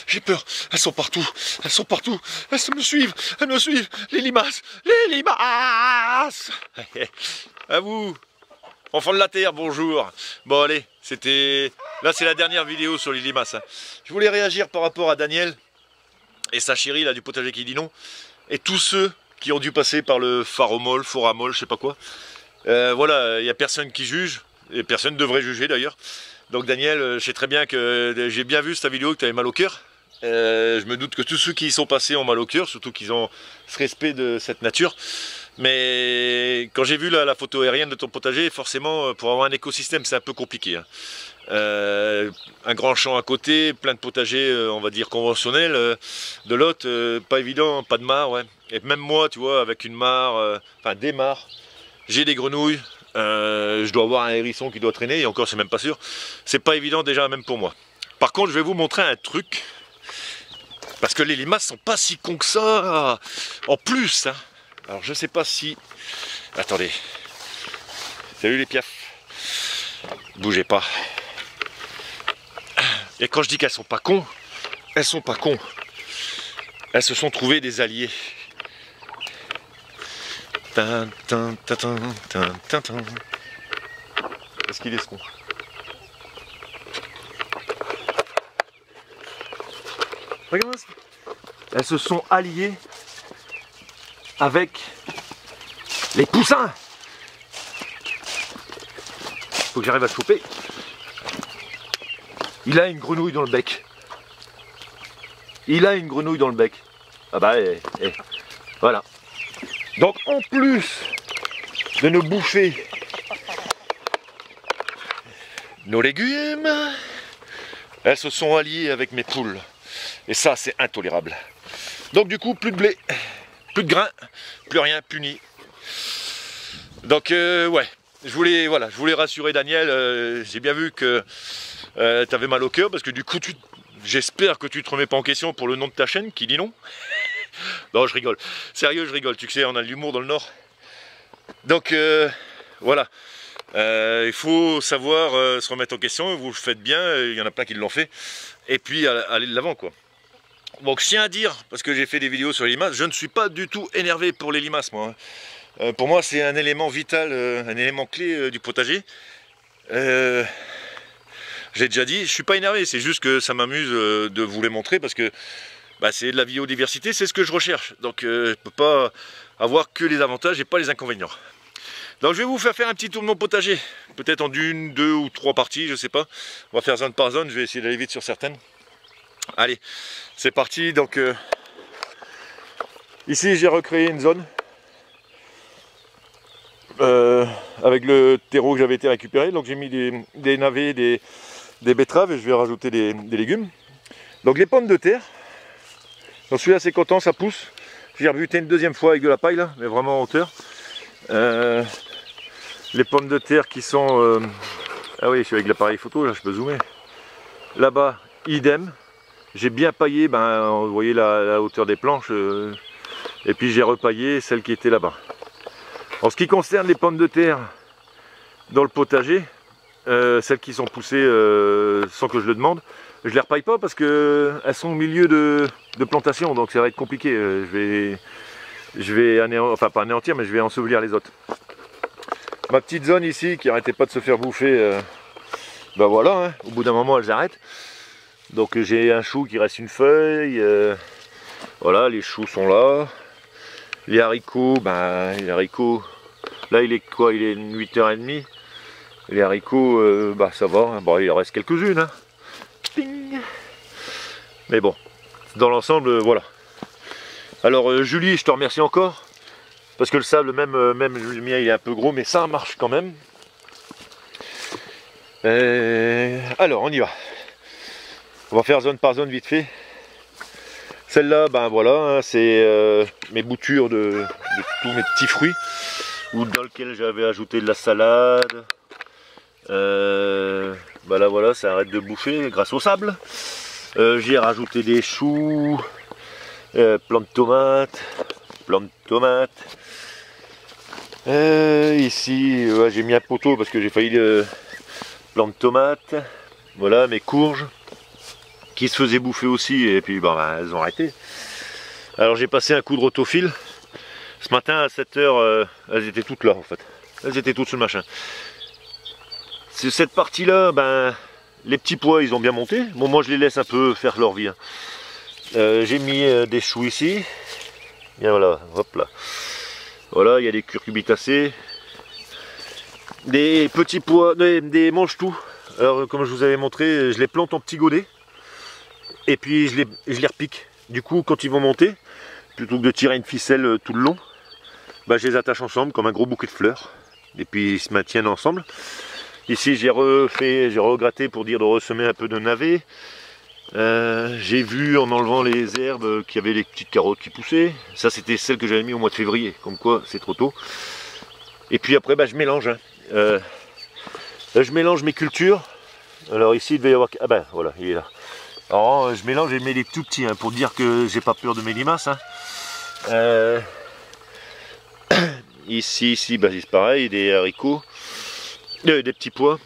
J'ai peur. Elles sont partout. Elles sont partout. Elles me suivent. Elles me suivent. Les limaces. Les limaces. À vous. Enfants de la terre, bonjour. Bon allez, là c'est la dernière vidéo sur les limaces. Je voulais réagir par rapport à Daniel et sa chérie là du potager qui dit non. Et tous ceux qui ont dû passer par le Faramol, je sais pas quoi. Voilà, il n'y a personne qui juge. Et personne ne devrait juger d'ailleurs. Donc Daniel, je sais très bien que j'ai bien vu cette vidéo que tu avais mal au cœur. Je me doute que tous ceux qui y sont passés ont mal au cœur, surtout qu'ils ont ce respect de cette nature. Mais quand j'ai vu la photo aérienne de ton potager, forcément, pour avoir un écosystème, c'est un peu compliqué. Hein. Un grand champ à côté, plein de potagers, on va dire conventionnels. De l'autre, pas évident, pas de mare. Ouais. Et même moi, tu vois, avec une mare, enfin des mares, j'ai des grenouilles. Je dois avoir un hérisson qui doit traîner, et encore c'est même pas sûr. C'est pas évident déjà même pour moi. Par contre je vais vous montrer un truc, parce que les limaces sont pas si cons que ça en plus hein. Alors je sais pas si... Attendez. Salut les piafs. Bougez pas. Et quand je dis qu'elles sont pas cons, elles sont pas cons. Elles se sont trouvées des alliés. Est-ce qu'ils laisseront? Regarde ça. Elles se sont alliées avec les poussins. Faut que j'arrive à le choper. Il a une grenouille dans le bec. Il a une grenouille dans le bec. Ah bah voilà. Donc en plus de nous bouffer nos légumes, elles se sont alliées avec mes poules. Et ça c'est intolérable. Donc du coup plus de blé, plus de grains, plus rien, puni. Donc ouais, je voulais rassurer Daniel. J'ai bien vu que tu avais mal au cœur parce que du coup j'espère que tu te remets pas en question pour le nom de ta chaîne qui dit non. Non, je rigole. Sérieux, je rigole. Tu sais, on a de l'humour dans le Nord. Donc, voilà. Il faut savoir se remettre en question. Vous le faites bien. Il y en a plein qui l'ont fait. Et puis, aller de l'avant, quoi. Donc, je tiens à dire, parce que j'ai fait des vidéos sur les limaces, je ne suis pas du tout énervé pour les limaces, moi. Pour moi, c'est un élément vital, un élément clé du potager. J'ai déjà dit, je suis pas énervé. C'est juste que ça m'amuse de vous les montrer parce que bah, c'est de la biodiversité, c'est ce que je recherche. Donc je ne peux pas avoir que les avantages et pas les inconvénients. Donc je vais vous faire un petit tour de mon potager. Peut-être en une, deux ou trois parties, je sais pas. On va faire zone par zone, je vais essayer d'aller vite sur certaines. Allez, c'est parti. Donc ici j'ai recréé une zone. Avec le terreau que j'avais été récupéré. Donc j'ai mis des navets, des betteraves et je vais rajouter des légumes. Donc les pommes de terre. Donc celui-là c'est content, ça pousse. J'ai rebuté une deuxième fois avec de la paille là, mais vraiment en hauteur. Les pommes de terre qui sont... Ah oui, je suis avec l'appareil photo, là je peux zoomer. Là-bas, idem. J'ai bien paillé, vous voyez la hauteur des planches. Et puis j'ai repaillé celle qui était là-bas. En ce qui concerne les pommes de terre dans le potager, celles qui sont poussées sans que je le demande, je les repaille pas parce que elles sont au milieu de plantation, donc ça va être compliqué. Je vais enfin pas anéantir, mais je vais ensevelir les autres. Ma petite zone ici qui arrêtait pas de se faire bouffer, ben voilà, hein, au bout d'un moment elles arrêtent. Donc j'ai un chou qui reste une feuille, voilà, les choux sont là. Les haricots, les haricots, là il est quoi? Il est 8h30. Les haricots, ça va, hein. Bon, il en reste quelques-unes. Hein. Mais bon, dans l'ensemble, voilà. Alors Julie, je te remercie encore. Parce que le sable, même le mien, il est un peu gros, mais ça marche quand même. Alors, on y va. On va faire zone par zone vite fait. Celle-là, voilà, hein, c'est mes boutures de tous mes petits fruits. Ou dans lequel j'avais ajouté de la salade. Là, voilà, ça arrête de bouffer grâce au sable. J'y ai rajouté des choux, plants de tomates. Ici, j'ai mis un poteau parce que j'ai failli plants de tomates. Voilà mes courges qui se faisaient bouffer aussi et puis bah, elles ont arrêté. Alors j'ai passé un coup de rotofil. Ce matin à 7 h, elles étaient toutes là en fait. Elles étaient toutes sur le machin. C'est cette partie là, ben, les petits pois ils ont bien monté. Bon moi je les laisse un peu faire leur vie. Hein. J'ai mis des choux ici. Et voilà, hop là. Voilà, il y a des curcubitacées. Des petits pois, des mange-tout. Alors comme je vous avais montré, je les plante en petits godets. Et puis je les repique. Du coup quand ils vont monter, plutôt que de tirer une ficelle tout le long, bah, je les attache ensemble comme un gros bouquet de fleurs. Et puis ils se maintiennent ensemble. Ici j'ai regratté pour dire de ressemer un peu de navet. J'ai vu en enlevant les herbes qu'il y avait les petites carottes qui poussaient. Ça c'était celle que j'avais mis au mois de février. Comme quoi c'est trop tôt. Et puis après bah, je mélange. Hein. Je mélange mes cultures. Alors ici il devait y avoir... Ah ben voilà, il est là. Alors je mélange et je mets les tout petits hein, pour dire que j'ai pas peur de mes limaces. Hein. Ici bah, c'est pareil, des haricots, des petits pois.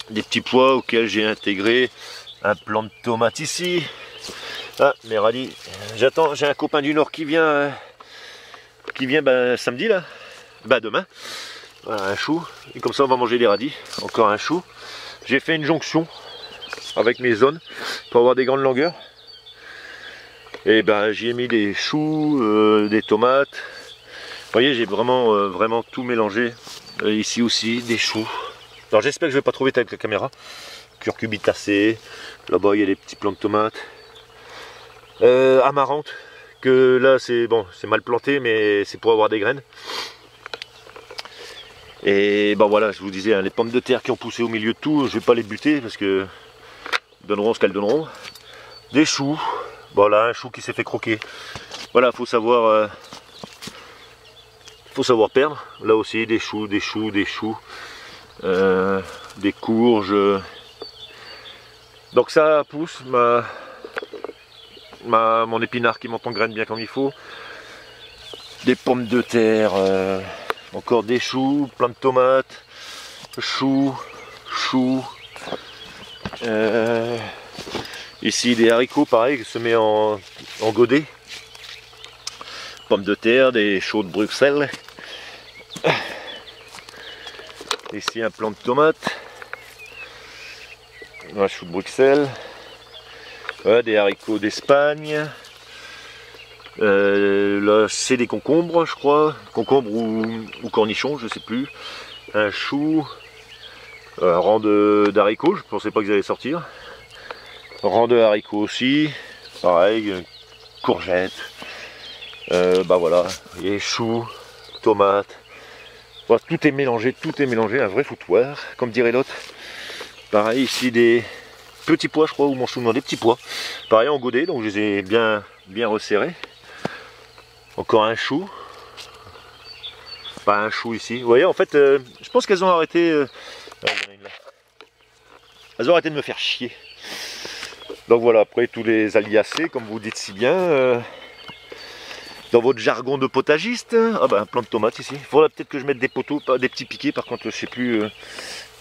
Des petits pois auxquels j'ai intégré un plant de tomates ici. Ah, mes radis. J'attends, j'ai un copain du Nord qui vient bah, samedi là. Bah demain. Voilà, un chou. Et comme ça on va manger des radis. Encore un chou. J'ai fait une jonction avec mes zones pour avoir des grandes longueurs. Et ben j'y ai mis des choux, des tomates. Vous voyez, j'ai vraiment tout mélangé. Ici aussi, des choux. Alors j'espère que je vais pas trop vite avec la caméra. Curcubitacées. Là-bas il y a des petits plants de tomates. Amarante. Que là c'est bon, c'est mal planté mais c'est pour avoir des graines. Et ben voilà, je vous disais, hein, les pommes de terre qui ont poussé au milieu de tout, je vais pas les buter parce que donneront ce qu'elles donneront. Des choux. Voilà, un chou qui s'est fait croquer. Voilà, faut savoir perdre. Là aussi des choux, des courges. Donc ça pousse mon épinard qui monte en graines bien comme il faut. Des pommes de terre, encore des choux, plein de tomates, choux. Ici des haricots pareil, semés en godet. Pommes de terre, des choux de Bruxelles. Ici un plant de tomates. Un chou de Bruxelles. Voilà, des haricots d'Espagne. Là c'est des concombres je crois. Concombres ou cornichons, je sais plus. Un chou. Un rang d'haricots, je pensais pas qu'ils allaient sortir. Rang de haricots aussi. Pareil, courgettes. Bah voilà, les choux, tomates. Voilà, tout est mélangé, un vrai foutoir, comme dirait l'autre. Pareil ici des petits pois, je crois, ou mon chou, non, des petits pois. Pareil en godet, donc je les ai bien resserrés. Encore un chou. Pas un chou ici. Vous voyez, en fait, je pense qu'elles ont arrêté. Elles ont arrêté de me faire chier. Donc voilà, après tous les aliacés, comme vous dites si bien. Dans votre jargon de potagiste, ah ben un plant de tomates ici. Il faudra peut-être que je mette des poteaux, pas des petits piquets, par contre je sais plus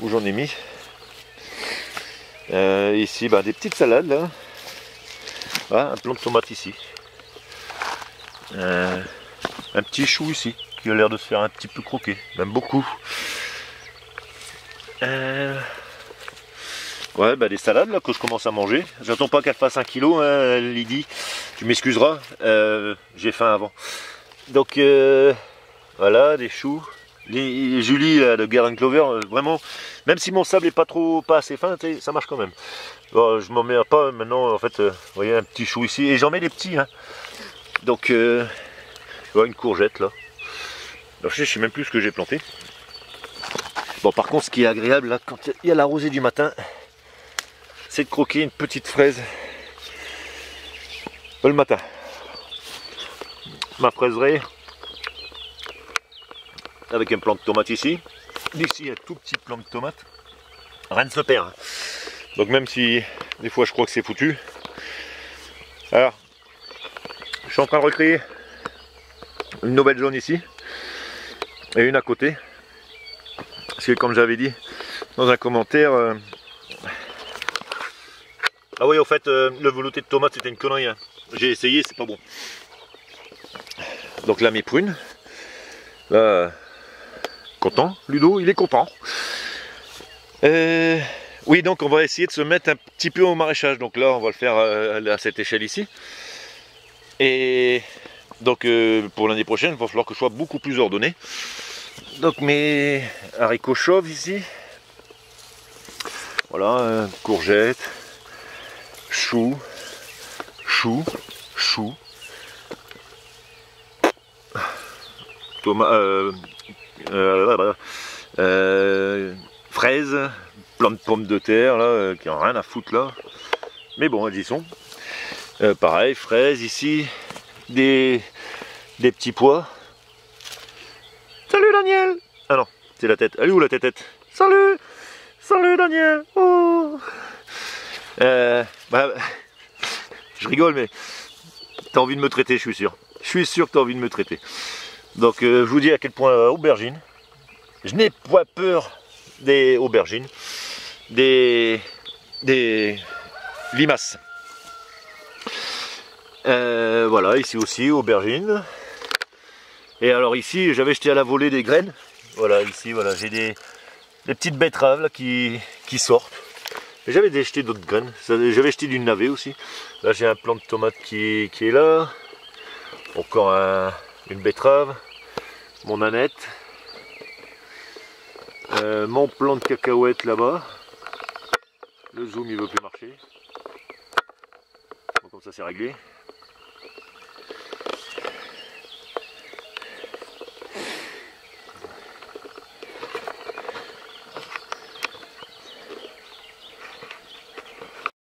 où j'en ai mis. Ici ben, des petites salades là. Ah, un plant de tomates ici. Un petit chou ici, qui a l'air de se faire un petit peu croquer, même beaucoup. Ouais, bah des salades là que je commence à manger. J'attends pas qu'elle fasse 1 kg, hein, Lydie. Tu m'excuseras, j'ai faim avant. Donc voilà, des choux. Julie là, de Garden Clover, vraiment, même si mon sable est pas assez fin, ça marche quand même. Bon, je m'en mets pas maintenant, en fait, vous voyez un petit chou ici, et j'en mets des petits. Hein. Donc, voilà, une courgette là. Alors, je sais même plus ce que j'ai planté. Bon, par contre, ce qui est agréable là, quand il y a la rosée du matin, c'est de croquer une petite fraise le matin. Ma fraiserie avec un plant de tomate ici. Ici un tout petit plant de tomate. Rien ne se perd. Donc même si des fois je crois que c'est foutu. Alors, je suis en train de recréer une nouvelle zone ici et une à côté. Parce que comme j'avais dit dans un commentaire, Ah oui, au fait, le velouté de tomate c'était une connerie. Hein. J'ai essayé, c'est pas bon. Donc là mes prunes. Là, content, Ludo, il est content. Oui, donc on va essayer de se mettre un petit peu au maraîchage. Donc là, on va le faire à cette échelle ici. Et donc pour l'année prochaine, il va falloir que je sois beaucoup plus ordonné. Donc mes haricots chauves ici. Voilà, courgettes, choux, tomates, fraises, plein de pommes de terre là, qui n'ont rien à foutre là. Mais bon, elles y sont. Pareil, fraises ici, des petits pois. Salut Daniel! Ah non, c'est la tête. Elle est où la tête? Salut! Salut Daniel! Oh! Bah, je rigole, mais t'as envie de me traiter, je suis sûr. Je suis sûr que t'as envie de me traiter. Donc je vous dis à quel point aubergines. Je n'ai pas peur des aubergines. Des limaces. Voilà, ici aussi, aubergines. Et alors ici, j'avais jeté à la volée des graines. Voilà, ici, voilà, j'ai des petites betteraves là, qui sortent. J'avais jeté d'autres graines. J'avais jeté du navet aussi. Là, j'ai un plant de tomate qui est là. Encore une betterave. Mon aneth. Mon plant de cacahuètes là-bas. Le zoom, il veut plus marcher. Bon, comme ça, c'est réglé.